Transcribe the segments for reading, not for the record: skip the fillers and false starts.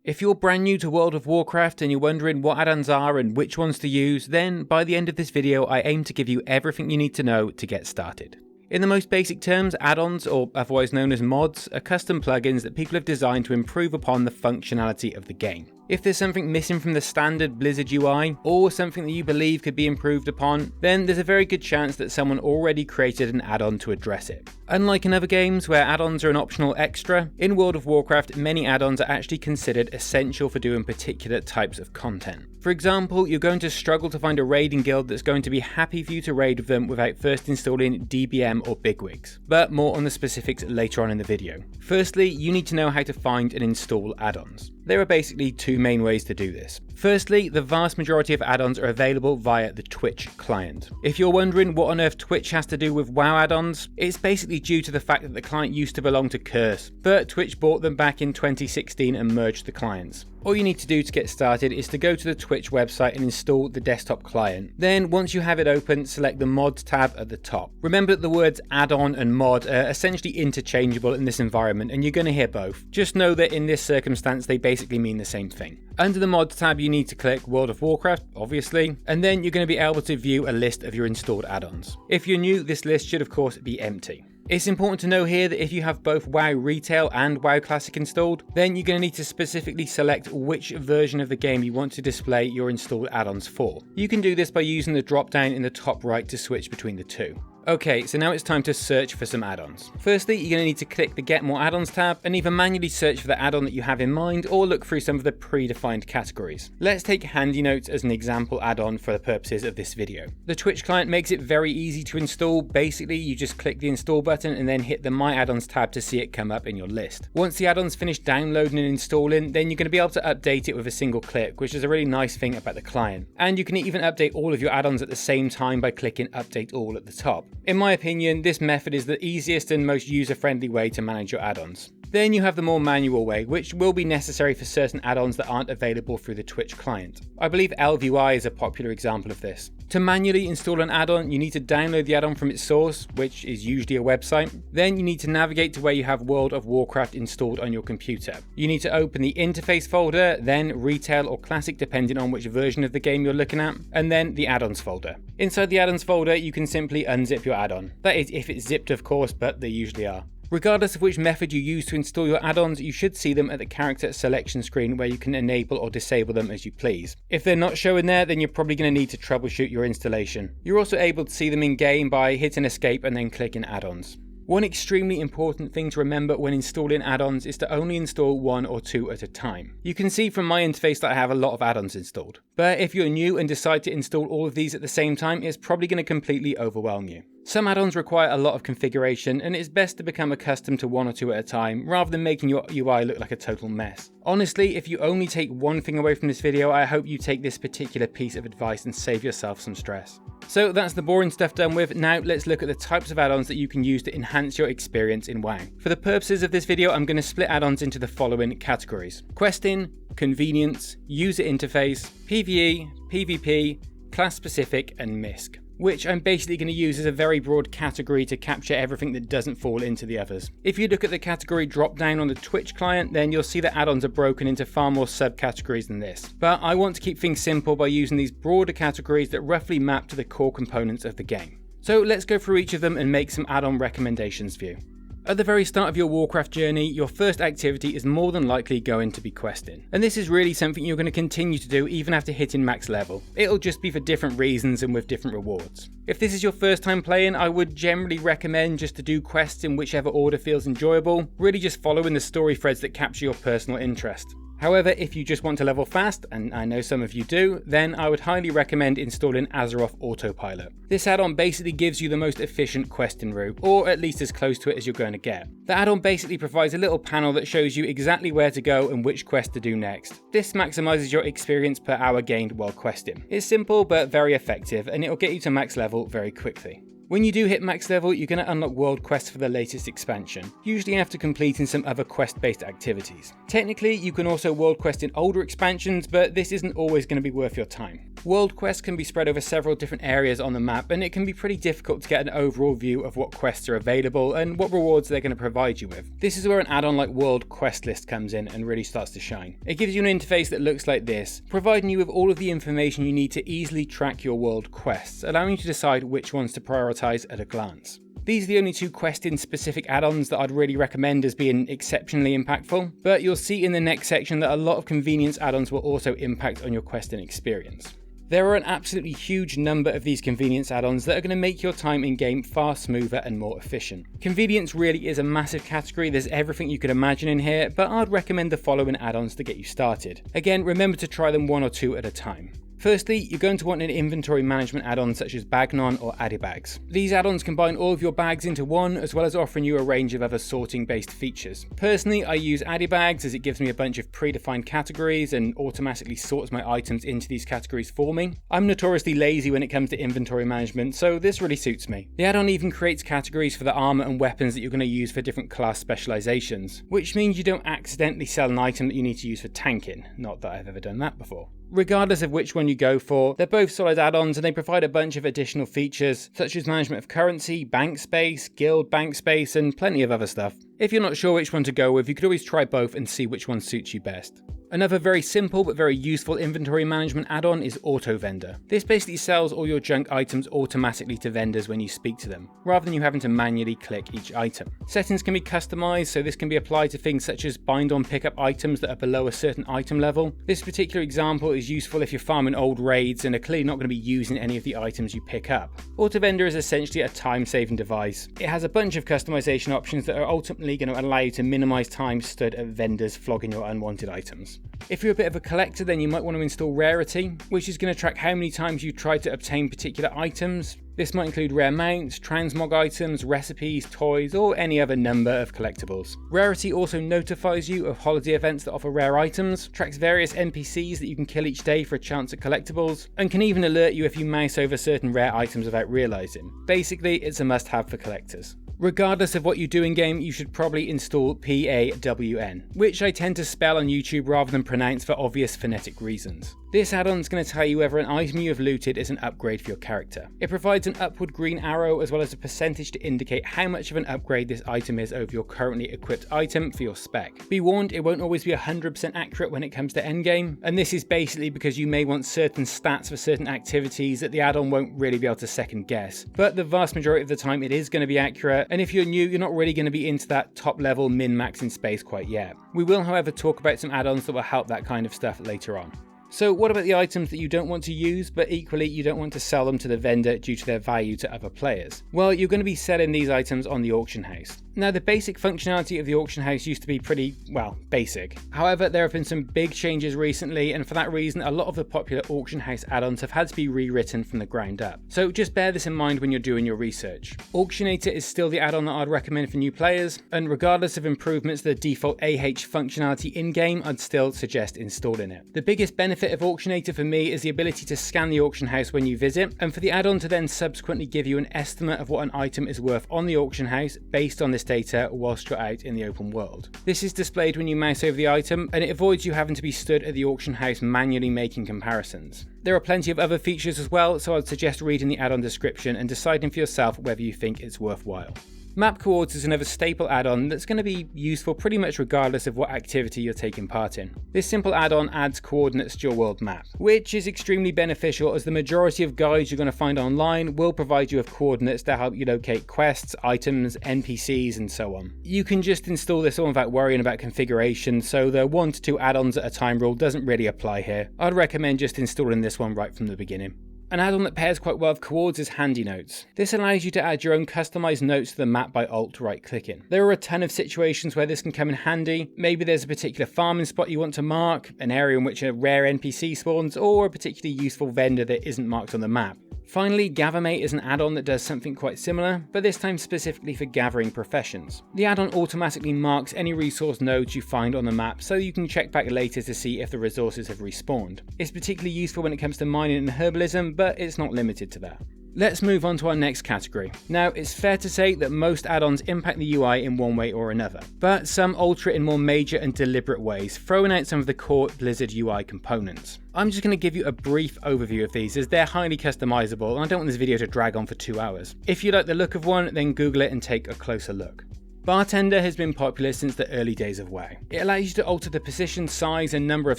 If you're brand new to World of Warcraft and you're wondering what add-ons are and which ones to use, then by the end of this video I aim to give you everything you need to know to get started. In the most basic terms, add-ons, or otherwise known as mods, are custom plugins that people have designed to improve upon the functionality of the game. If there's something missing from the standard Blizzard UI, or something that you believe could be improved upon, then there's a very good chance that someone already created an add-on to address it. Unlike in other games where add-ons are an optional extra, in World of Warcraft many add-ons are actually considered essential for doing particular types of content. For example, you're going to struggle to find a raiding guild that's going to be happy for you to raid with them without first installing DBM or BigWigs, but more on the specifics later on in the video. Firstly, you need to know how to find and install add-ons. There are basically two main ways to do this. Firstly, the vast majority of add-ons are available via the Twitch client. If you're wondering what on earth Twitch has to do with WoW add-ons, it's basically due to the fact that the client used to belong to Curse, but Twitch bought them back in 2016 and merged the clients. All you need to do to get started is to go to the Twitch website and install the desktop client. Then once you have it open, select the mods tab at the top. Remember that the words add-on and mod are essentially interchangeable in this environment, and you're going to hear both. Just know that in this circumstance they basically mean the same thing. Under the mods tab you need to click World of Warcraft, obviously, and then you're going to be able to view a list of your installed add-ons. If you're new, this list should of course be empty. It's important to know here that if you have both WoW Retail and WoW Classic installed, then you're going to need to specifically select which version of the game you want to display your installed add-ons for. You can do this by using the drop down in the top right to switch between the two. Okay, so now it's time to search for some add-ons. Firstly, you're going to need to click the Get More Add-ons tab and either manually search for the add-on that you have in mind or look through some of the predefined categories. Let's take HandyNotes as an example add-on for the purposes of this video. The Twitch client makes it very easy to install. Basically, you just click the install button and then hit the My Add-ons tab to see it come up in your list. Once the add-on's finished downloading and installing, then you're going to be able to update it with a single click, which is a really nice thing about the client. And you can even update all of your add-ons at the same time by clicking Update All at the top. In my opinion, this method is the easiest and most user-friendly way to manage your add-ons. Then you have the more manual way, which will be necessary for certain add-ons that aren't available through the Twitch client. I believe ElvUI is a popular example of this. To manually install an add-on, you need to download the add-on from its source, which is usually a website. Then you need to navigate to where you have World of Warcraft installed on your computer. You need to open the interface folder, then Retail or Classic depending on which version of the game you're looking at, and then the add-ons folder. Inside the add-ons folder, you can simply unzip your add-on. That is if it's zipped of course, but they usually are. Regardless of which method you use to install your add-ons, you should see them at the character selection screen where you can enable or disable them as you please. If they're not showing there, then you're probably going to need to troubleshoot your installation. You're also able to see them in game by hitting escape and then clicking add-ons. One extremely important thing to remember when installing add-ons is to only install one or two at a time. You can see from my interface that I have a lot of add-ons installed. But if you're new and decide to install all of these at the same time, it's probably going to completely overwhelm you. Some add-ons require a lot of configuration, and it's best to become accustomed to one or two at a time, rather than making your UI look like a total mess. Honestly, if you only take one thing away from this video, I hope you take this particular piece of advice and save yourself some stress. So that's the boring stuff done with. Now let's look at the types of add-ons that you can use to enhance your experience in WoW. For the purposes of this video, I'm going to split add-ons into the following categories: questing, convenience, user interface, PvE, PvP, class specific, and MISC, which I'm basically going to use as a very broad category to capture everything that doesn't fall into the others. If you look at the category drop down on the Twitch client, then you'll see that add-ons are broken into far more subcategories than this. But I want to keep things simple by using these broader categories that roughly map to the core components of the game. So let's go through each of them and make some add-on recommendations for you. At the very start of your Warcraft journey, your first activity is more than likely going to be questing. And this is really something you're going to continue to do even after hitting max level. It'll just be for different reasons and with different rewards. If this is your first time playing, I would generally recommend just to do quests in whichever order feels enjoyable, really just following the story threads that capture your personal interest. However, if you just want to level fast, and I know some of you do, then I would highly recommend installing Azeroth Auto-Pilot. This add-on basically gives you the most efficient questing route, or at least as close to it as you're going to get. The add-on basically provides a little panel that shows you exactly where to go and which quest to do next. This maximizes your experience per hour gained while questing. It's simple but very effective, and it'll get you to max level very quickly. When you do hit max level, you're going to unlock world quests for the latest expansion, usually after completing some other quest-based activities. Technically, you can also world quest in older expansions, but this isn't always going to be worth your time. World quests can be spread over several different areas on the map, and it can be pretty difficult to get an overall view of what quests are available and what rewards they're going to provide you with. This is where an add-on like World Quest List comes in and really starts to shine. It gives you an interface that looks like this, providing you with all of the information you need to easily track your world quests, allowing you to decide which ones to prioritize at a glance. These are the only two questing specific add-ons that I'd really recommend as being exceptionally impactful, but you'll see in the next section that a lot of convenience add-ons will also impact on your questing experience. There are an absolutely huge number of these convenience add-ons that are going to make your time in-game far smoother and more efficient. Convenience really is a massive category, there's everything you could imagine in here, but I'd recommend the following add-ons to get you started. Again, remember to try them one or two at a time. Firstly, you're going to want an inventory management add-on such as Bagnon or Adibags. These add-ons combine all of your bags into one, as well as offering you a range of other sorting-based features. Personally, I use Adibags as it gives me a bunch of predefined categories and automatically sorts my items into these categories for me. I'm notoriously lazy when it comes to inventory management, so this really suits me. The add-on even creates categories for the armor and weapons that you're going to use for different class specializations, which means you don't accidentally sell an item that you need to use for tanking. Not that I've ever done that before. Regardless of which one you go for, they're both solid add-ons and they provide a bunch of additional features such as management of currency, bank space, guild bank space, and plenty of other stuff. If you're not sure which one to go with, you could always try both and see which one suits you best. Another very simple but very useful inventory management add-on is Auto Vendor. This basically sells all your junk items automatically to vendors when you speak to them, rather than you having to manually click each item. Settings can be customized, so this can be applied to things such as bind on pickup items that are below a certain item level. This particular example is useful if you're farming old raids and are clearly not going to be using any of the items you pick up. Auto Vendor is essentially a time-saving device. It has a bunch of customization options that are ultimately going to allow you to minimize time stood at vendors flogging your unwanted items. If you're a bit of a collector, then you might want to install Rarity, which is going to track how many times you try to obtain particular items. This might include rare mounts, transmog items, recipes, toys, or any other number of collectibles. Rarity also notifies you of holiday events that offer rare items, tracks various NPCs that you can kill each day for a chance at collectibles, and can even alert you if you mouse over certain rare items without realizing. Basically, it's a must-have for collectors. Regardless of what you do in game, you should probably install PAWN, which I tend to spell on YouTube rather than pronounce for obvious phonetic reasons. This add-on is going to tell you whether an item you have looted is an upgrade for your character. It provides an upward green arrow as well as a percentage to indicate how much of an upgrade this item is over your currently equipped item for your spec. Be warned, it won't always be 100% accurate when it comes to endgame, and this is basically because you may want certain stats for certain activities that the add-on won't really be able to second guess. But the vast majority of the time it is going to be accurate, and if you're new, you're not really going to be into that top level min-max in space quite yet. We will, however, talk about some add-ons that will help that kind of stuff later on. So what about the items that you don't want to use, but equally you don't want to sell them to the vendor due to their value to other players? Well, you're going to be selling these items on the auction house. Now, the basic functionality of the auction house used to be pretty, well, basic. However, there have been some big changes recently, and for that reason, a lot of the popular auction house add-ons have had to be rewritten from the ground up. So just bear this in mind when you're doing your research. Auctionator is still the add-on that I'd recommend for new players, and regardless of improvements to the default AH functionality in-game, I'd still suggest installing it. The biggest benefit of Auctionator for me is the ability to scan the auction house when you visit, and for the add-on to then subsequently give you an estimate of what an item is worth on the auction house based on this data whilst you're out in the open world. This is displayed when you mouse over the item, and it avoids you having to be stood at the auction house manually making comparisons. There are plenty of other features as well, so I'd suggest reading the add-on description and deciding for yourself whether you think it's worthwhile. MapCoords is another staple add-on that's going to be useful pretty much regardless of what activity you're taking part in. This simple add-on adds coordinates to your world map, which is extremely beneficial as the majority of guides you're going to find online will provide you with coordinates to help you locate quests, items, NPCs, and so on. You can just install this all without worrying about configuration, so the 1 to 2 add-ons at a time rule doesn't really apply here. I'd recommend just installing this one right from the beginning. An add-on that pairs quite well with Quartz is HandyNotes. This allows you to add your own customized notes to the map by alt-right clicking. There are a ton of situations where this can come in handy. Maybe there's a particular farming spot you want to mark, an area in which a rare NPC spawns, or a particularly useful vendor that isn't marked on the map. Finally, Gathermate is an add-on that does something quite similar, but this time specifically for gathering professions. The add-on automatically marks any resource nodes you find on the map so you can check back later to see if the resources have respawned. It's particularly useful when it comes to mining and herbalism, but it's not limited to that. Let's move on to our next category. Now, it's fair to say that most add-ons impact the UI in one way or another, but some alter it in more major and deliberate ways, throwing out some of the core Blizzard UI components. I'm just going to give you a brief overview of these as they're highly customizable and I don't want this video to drag on for 2 hours. If you like the look of one, then Google it and take a closer look. Bartender has been popular since the early days of WoW. It allows you to alter the position, size and number of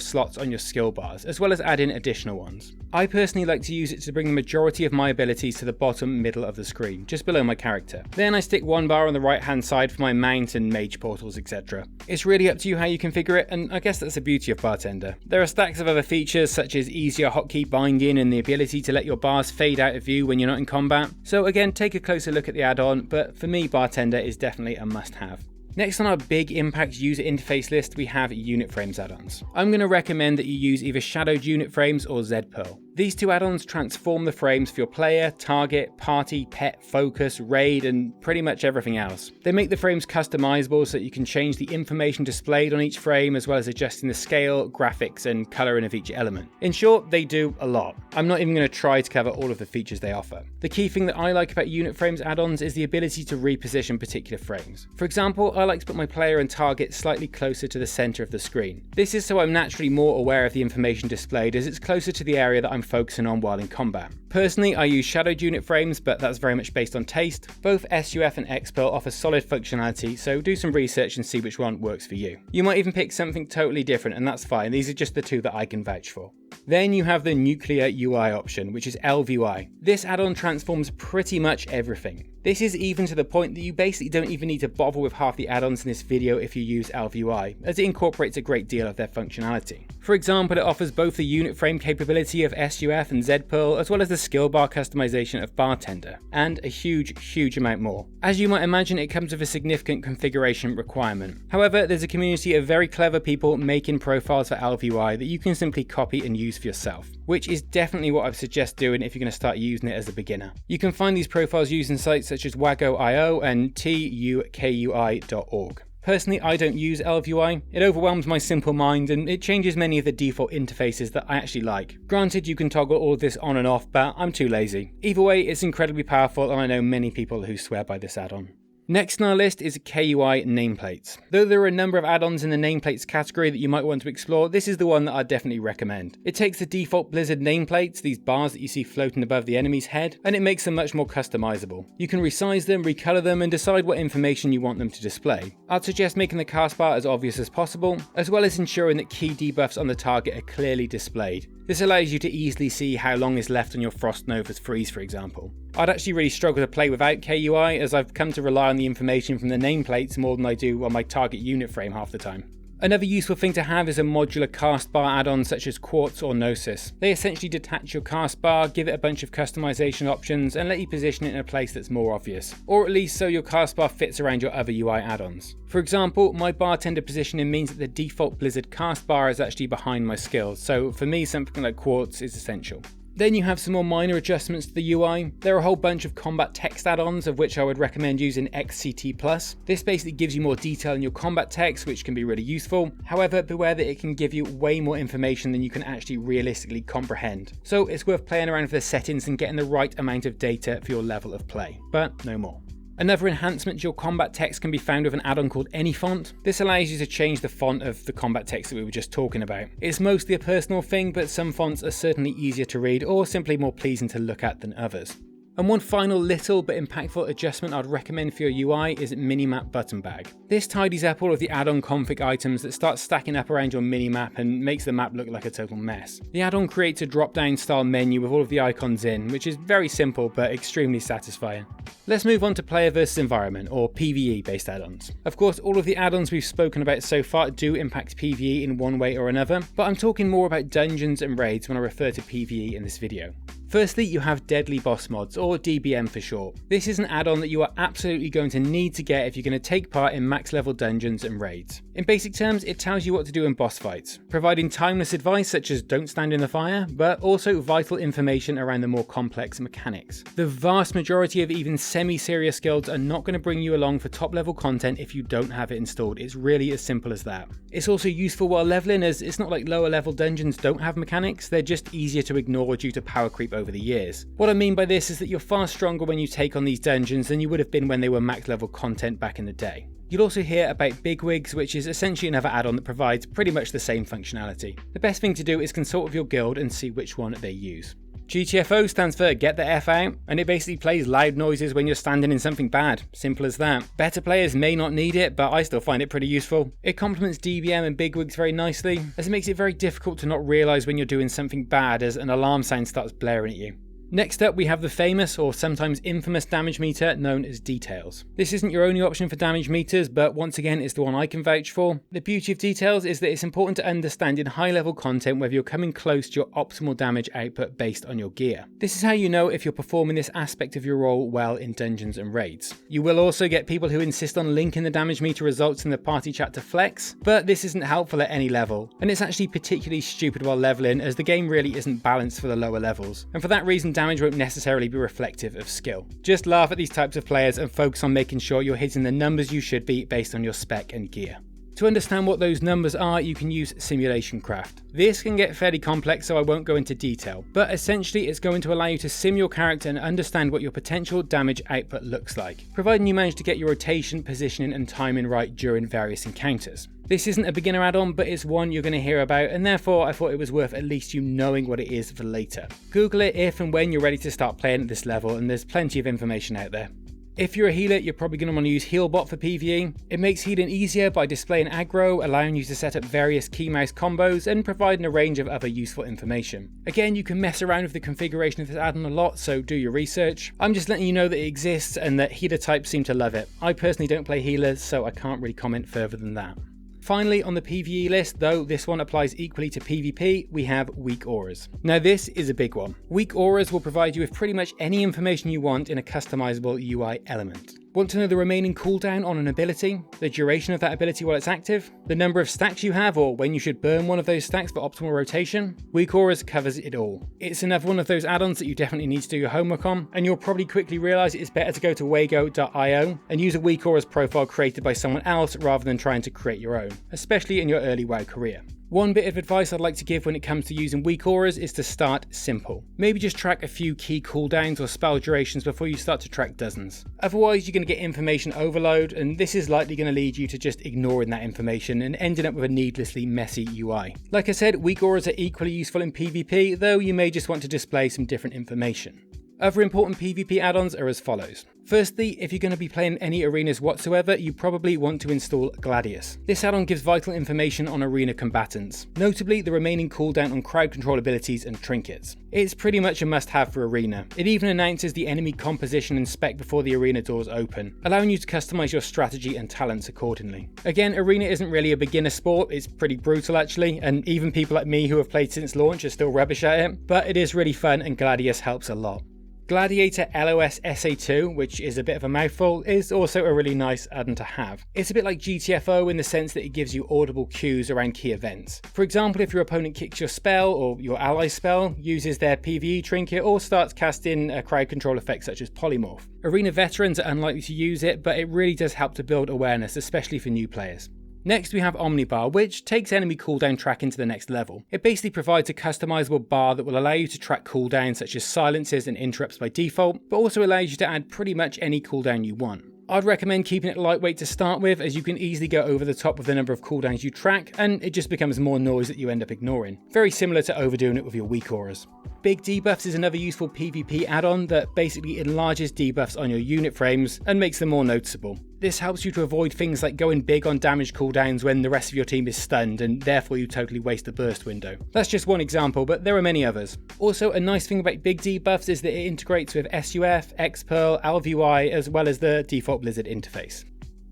slots on your skill bars, as well as add in additional ones. I personally like to use it to bring the majority of my abilities to the bottom middle of the screen, just below my character. Then I stick one bar on the right hand side for my mount and mage portals, etc. It's really up to you how you configure it, and I guess that's the beauty of Bartender. There are stacks of other features such as easier hotkey binding and the ability to let your bars fade out of view when you're not in combat. So again, take a closer look at the add-on, but for me Bartender is definitely a must-have. Next on our big impact user interface list, we have unit frames add-ons. I'm going to recommend that you use either shadowed unit frames or Z-Perl. These two add-ons transform the frames for your player, target, party, pet, focus, raid, and pretty much everything else. They make the frames customizable so that you can change the information displayed on each frame as well as adjusting the scale, graphics, and colouring of each element. In short, they do a lot. I'm not even going to try to cover all of the features they offer. The key thing that I like about unit frames add-ons is the ability to reposition particular frames. For example, I like to put my player and target slightly closer to the centre of the screen. This is so I'm naturally more aware of the information displayed as it's closer to the area that I'm focusing on while in combat. Personally, I use shadowed unit frames, but that's very much based on taste. Both SUF and X-Perl offer solid functionality, so do some research and see which one works for you. You might even pick something totally different, and that's fine. These are just the two that I can vouch for. Then you have the nuclear UI option, which is ElvUI. This add-on transforms pretty much everything. This is even to the point that you basically don't even need to bother with half the add-ons in this video if you use ElvUI, as it incorporates a great deal of their functionality. For example, it offers both the unit frame capability of SUF and Z-Perl, as well as the skill bar customization of Bartender, and a huge amount more. As you might imagine, it comes with a significant configuration requirement. However, there's a community of very clever people making profiles for ElvUI that you can simply copy and use for yourself, which is definitely what I would suggest doing if you're going to start using it as a beginner. You can find these profiles using sites such as Wago.io and tukui.org. Personally, I don't use ElvUI. It overwhelms my simple mind and it changes many of the default interfaces that I actually like. Granted, you can toggle all of this on and off, but I'm too lazy. Either way, it's incredibly powerful and I know many people who swear by this add-on. Next on our list is KUI Namplates. Though there are a number of add-ons in the nameplates category that you might want to explore, this is the one that I'd definitely recommend. It takes the default Blizzard nameplates, these bars that you see floating above the enemy's head, and it makes them much more customizable. You can resize them, recolor them, and decide what information you want them to display. I'd suggest making the cast bar as obvious as possible, as well as ensuring that key debuffs on the target are clearly displayed. This allows you to easily see how long is left on your Frost Nova's freeze, for example. I'd actually really struggle to play without KUI, as I've come to rely on the information from the nameplates more than I do on my target unit frame half the time. Another useful thing to have is a modular cast bar add-on such as Quartz or Gnosis. They essentially detach your cast bar, give it a bunch of customization options, and let you position it in a place that's more obvious, or at least so your cast bar fits around your other UI add-ons. For example, my Bartender positioning means that the default Blizzard cast bar is actually behind my skills, so for me something like Quartz is essential. Then you have some more minor adjustments to the UI. There are a whole bunch of combat text add-ons, of which I would recommend using XCT+. This basically gives you more detail in your combat text, which can be really useful. However, beware that it can give you way more information than you can actually realistically comprehend. So it's worth playing around with the settings and getting the right amount of data for your level of play, but no more. Another enhancement to your combat text can be found with an add-on called AnyFont. This allows you to change the font of the combat text that we were just talking about. It's mostly a personal thing, but some fonts are certainly easier to read or simply more pleasing to look at than others. And one final little but impactful adjustment I'd recommend for your UI is Minimap Buttonbag. This tidies up all of the add-on config items that start stacking up around your minimap and makes the map look like a total mess. The add-on creates a drop-down style menu with all of the icons in, which is very simple but extremely satisfying. Let's move on to player versus environment, or PvE based add-ons. Of course, all of the add-ons we've spoken about so far do impact PvE in one way or another, but I'm talking more about dungeons and raids when I refer to PvE in this video. Firstly, you have Deadly Boss Mods, or DBM for short. This is an add-on that you are absolutely going to need to get if you're going to take part in max level dungeons and raids. In basic terms, it tells you what to do in boss fights, providing timeless advice such as don't stand in the fire, but also vital information around the more complex mechanics. The vast majority of even semi-serious guilds are not going to bring you along for top level content if you don't have it installed. It's really as simple as that. It's also useful while leveling, as it's not like lower level dungeons don't have mechanics, they're just easier to ignore due to power creep over the years. What I mean by this is that you're far stronger when you take on these dungeons than you would have been when they were max level content back in the day. You'll also hear about BigWigs, which is essentially another add-on that provides pretty much the same functionality. The best thing to do is consult with your guild and see which one they use. GTFO stands for Get the F Out, and it basically plays loud noises when you're standing in something bad. Simple as that. Better players may not need it, but I still find it pretty useful. It complements DBM and BigWigs very nicely, as it makes it very difficult to not realise when you're doing something bad as an alarm sound starts blaring at you. Next up, we have the famous, or sometimes infamous, damage meter known as Details. This isn't your only option for damage meters, but once again, it's the one I can vouch for. The beauty of Details is that it's important to understand in high-level content whether you're coming close to your optimal damage output based on your gear. This is how you know if you're performing this aspect of your role well in dungeons and raids. You will also get people who insist on linking the damage meter results in the party chat to flex, but this isn't helpful at any level, and it's actually particularly stupid while leveling, as the game really isn't balanced for the lower levels, and for that reason damage won't necessarily be reflective of skill. Just laugh at these types of players and focus on making sure you're hitting the numbers you should be based on your spec and gear. To understand what those numbers are, you can use SimulationCraft. This can get fairly complex, so I won't go into detail, but essentially it's going to allow you to sim your character and understand what your potential damage output looks like, providing you manage to get your rotation, positioning and timing right during various encounters. This isn't a beginner add-on, but it's one you're going to hear about, and therefore I thought it was worth at least you knowing what it is for later. Google it if and when you're ready to start playing at this level, and there's plenty of information out there. If you're a healer, you're probably going to want to use Healbot for PvE. It makes healing easier by displaying aggro, allowing you to set up various key mouse combos, and providing a range of other useful information. Again, you can mess around with the configuration of this add-on a lot, so do your research. I'm just letting you know that it exists and that healer types seem to love it. I personally don't play healers, so I can't really comment further than that. Finally, on the PvE list, though this one applies equally to PvP, we have Weakauras. Now this is a big one. Weakauras will provide you with pretty much any information you want in a customizable UI element. Want to know the remaining cooldown on an ability, the duration of that ability while it's active, the number of stacks you have or when you should burn one of those stacks for optimal rotation? Weakauras covers it all. It's another one of those add-ons that you definitely need to do your homework on, and you'll probably quickly realise it's better to go to wago.io and use a Weakauras profile created by someone else rather than trying to create your own, especially in your early WoW career. One bit of advice I'd like to give when it comes to using Weakauras is to start simple. Maybe just track a few key cooldowns or spell durations before you start to track dozens. Otherwise you're going to get information overload, and this is likely going to lead you to just ignoring that information and ending up with a needlessly messy UI. Like I said, Weakauras are equally useful in PvP, though you may just want to display some different information. Other important PvP add-ons are as follows. Firstly, if you're going to be playing any arenas whatsoever, you probably want to install Gladius. This add-on gives vital information on arena combatants, notably the remaining cooldown on crowd control abilities and trinkets. It's pretty much a must-have for arena. It even announces the enemy composition and spec before the arena doors open, allowing you to customize your strategy and talents accordingly. Again, arena isn't really a beginner sport, it's pretty brutal actually, and even people like me who have played since launch are still rubbish at it, but it is really fun and Gladius helps a lot. Gladiator LOS SA2, which is a bit of a mouthful, is also a really nice add-on to have. It's a bit like GTFO in the sense that it gives you audible cues around key events. For example, if your opponent kicks your spell or your ally's spell, uses their PvE trinket, or starts casting a crowd control effect such as Polymorph. Arena veterans are unlikely to use it, but it really does help to build awareness, especially for new players. Next we have Omnibar, which takes enemy cooldown tracking to the next level. It basically provides a customizable bar that will allow you to track cooldowns such as silences and interrupts by default, but also allows you to add pretty much any cooldown you want. I'd recommend keeping it lightweight to start with, as you can easily go over the top with the number of cooldowns you track, and it just becomes more noise that you end up ignoring. Very similar to overdoing it with your Weakauras. Big Debuffs is another useful PvP add-on that basically enlarges debuffs on your unit frames and makes them more noticeable. This helps you to avoid things like going big on damage cooldowns when the rest of your team is stunned and therefore you totally waste the burst window. That's just one example, but there are many others. Also, a nice thing about Big Debuffs is that it integrates with SUF, Z-Perl, ElvUI, as well as the default Blizzard interface.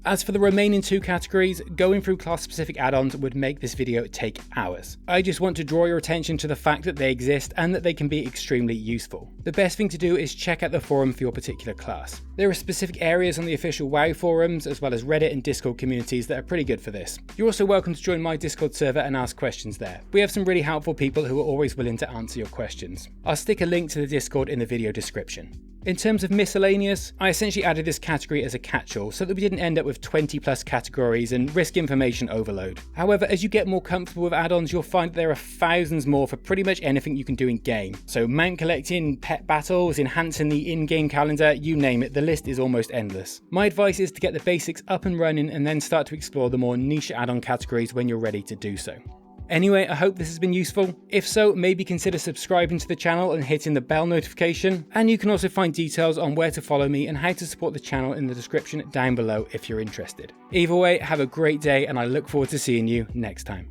As for the remaining two categories, going through class-specific add-ons would make this video take hours. I just want to draw your attention to the fact that they exist and that they can be extremely useful. The best thing to do is check out the forum for your particular class. There are specific areas on the official WoW forums, as well as Reddit and Discord communities that are pretty good for this. You're also welcome to join my Discord server and ask questions there. We have some really helpful people who are always willing to answer your questions. I'll stick a link to the Discord in the video description. In terms of miscellaneous, I essentially added this category as a catch-all so that we didn't end up with 20 plus categories and risk information overload. However, as you get more comfortable with add-ons, you'll find that there are thousands more for pretty much anything you can do in game. So mount collecting, pet battles, enhancing the in-game calendar, you name it, the list is almost endless. My advice is to get the basics up and running and then start to explore the more niche add-on categories when you're ready to do so. Anyway, I hope this has been useful. If so, maybe consider subscribing to the channel and hitting the bell notification. And you can also find details on where to follow me and how to support the channel in the description down below if you're interested. Either way, have a great day and I look forward to seeing you next time.